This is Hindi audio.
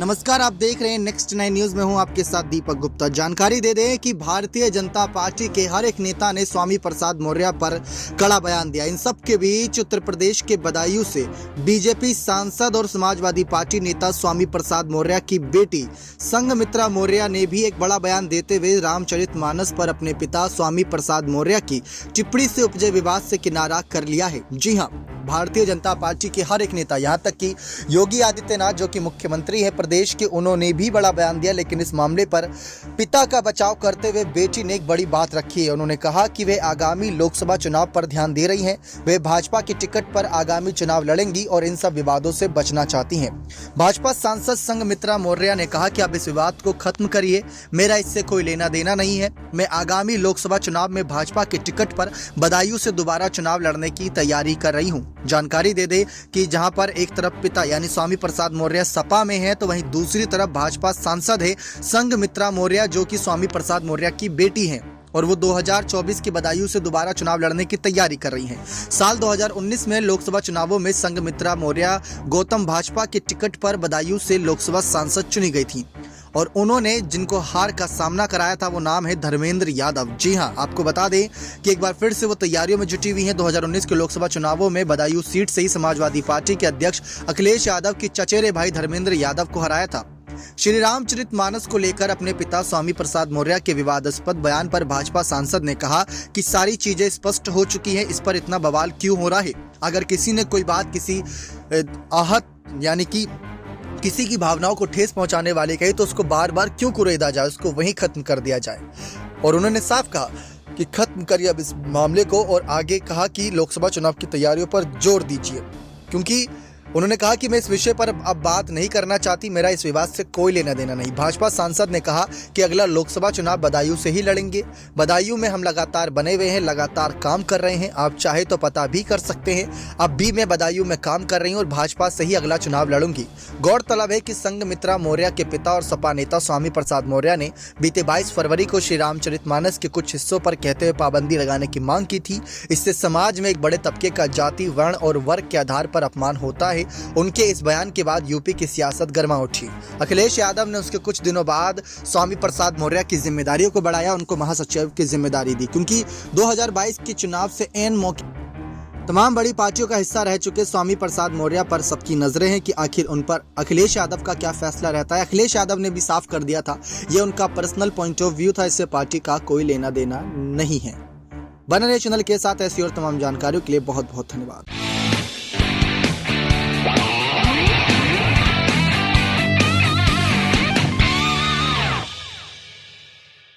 नमस्कार, आप देख रहे हैं नेक्स्ट 9 न्यूज में हूं आपके साथ दीपक गुप्ता। जानकारी दे दें कि भारतीय जनता पार्टी के हर एक नेता ने स्वामी प्रसाद मौर्य पर कड़ा बयान दिया। इन सब के बीच उत्तर प्रदेश के बदायूं से बीजेपी सांसद और समाजवादी पार्टी नेता स्वामी प्रसाद मौर्य की बेटी संघमित्रा मौर्य ने भी एक बड़ा बयान देते हुए रामचरितमानस पर अपने पिता स्वामी प्रसाद मौर्य की टिप्पणी से उपजे विवाद से किनारा कर लिया है। जी हां, भारतीय जनता पार्टी के हर एक नेता, यहां तक कि योगी आदित्यनाथ जो कि मुख्यमंत्री है प्रदेश के, उन्होंने भी बड़ा बयान दिया। लेकिन इस मामले पर पिता का बचाव करते हुए बेटी ने एक बड़ी बात रखी है। उन्होंने कहा कि वे आगामी लोकसभा चुनाव पर ध्यान दे रही हैं, वे भाजपा की टिकट पर आगामी चुनाव लड़ेंगी और इन सब विवादों से बचना चाहती हैं। भाजपा सांसद संघमित्रा मौर्य ने कहा कि आप इस विवाद को खत्म करिए, मेरा इससे कोई लेना देना नहीं है। मैं आगामी लोकसभा चुनाव में भाजपा की टिकट पर बदायूं से दोबारा चुनाव लड़ने की तैयारी कर रही हूं। जानकारी दे दे कि जहां पर एक तरफ पिता यानी स्वामी प्रसाद मौर्य सपा में है, तो वहीं दूसरी तरफ भाजपा सांसद है संघमित्रा मौर्य जो कि स्वामी प्रसाद मौर्य की बेटी हैं और वो 2024 के बदायूं से दोबारा चुनाव लड़ने की तैयारी कर रही हैं। साल 2019 में लोकसभा चुनावों में संघमित्रा मौर्य गौतम भाजपा की टिकट पर बदायूं से लोकसभा सांसद चुनी गई थी और उन्होंने जिनको हार का सामना कराया था वो नाम है धर्मेंद्र यादव। जी हां, आपको बता दें कि एक बार फिर से वो तैयारियों में जुटी हुई हैं। 2019 के लोकसभा चुनावों में बदायूं सीट से ही समाजवादी पार्टी के अध्यक्ष अखिलेश यादव के चचेरे भाई धर्मेंद्र यादव को हराया था। श्री रामचरितमानस को लेकर अपने पिता स्वामी प्रसाद मौर्य के विवादास्पद बयान पर भाजपा सांसद ने कहा कि सारी चीजें स्पष्ट हो चुकी हैं, इस पर इतना बवाल क्यों हो रहा है। अगर किसी ने कोई बात किसी आहत यानी कि किसी की भावनाओं को ठेस पहुंचाने वाले कही तो उसको बार बार क्यों कुरेदा जाए, उसको वहीं खत्म कर दिया जाए। और उन्होंने साफ कहा कि खत्म करिए अब इस मामले को और आगे कहा कि लोकसभा चुनाव की तैयारियों पर जोर दीजिए, क्योंकि उन्होंने कहा कि मैं इस विषय पर अब बात नहीं करना चाहती, मेरा इस विवाद से कोई लेना देना नहीं। भाजपा सांसद ने कहा कि अगला लोकसभा चुनाव बदायूं से ही लड़ेंगे। बदायूं में हम लगातार बने हुए हैं, लगातार काम कर रहे हैं, आप चाहे तो पता भी कर सकते हैं। अब भी मैं बदायूं में काम कर रही हूं और भाजपा से ही अगला चुनाव लड़ूंगी। गौरतलब है कि संघमित्रा मौर्य के पिता और सपा नेता स्वामी प्रसाद मौर्य ने बीते 22 फरवरी को श्री रामचरितमानस के कुछ हिस्सों पर कहते हुए पाबंदी लगाने की मांग की थी। इससे समाज में एक बड़े तबके का जाति, वर्ण और वर्ग के आधार पर अपमान होता है। उनके इस बयान के बाद यूपी की सियासत गर्मा उठी। अखिलेश यादव ने उसके कुछ दिनों बाद स्वामी प्रसाद मौर्य की जिम्मेदारियों को बढ़ाया, उनको महासचिव की जिम्मेदारी दी, क्योंकि 2022 के चुनाव से ऐन मौके तमाम बड़ी पार्टियों का हिस्सा रह चुके स्वामी प्रसाद मौर्य पर सबकी नजरें हैं कि आखिर उन पर अखिलेश यादव का क्या फैसला रहता है। अखिलेश यादव ने भी साफ कर दिया था, ये उनका पर्सनल पॉइंट ऑफ व्यू था, इससे पार्टी का कोई लेना देना नहीं है। बने रहिए चैनल के साथ, ऐसी और तमाम जानकारियों के लिए बहुत बहुत धन्यवाद।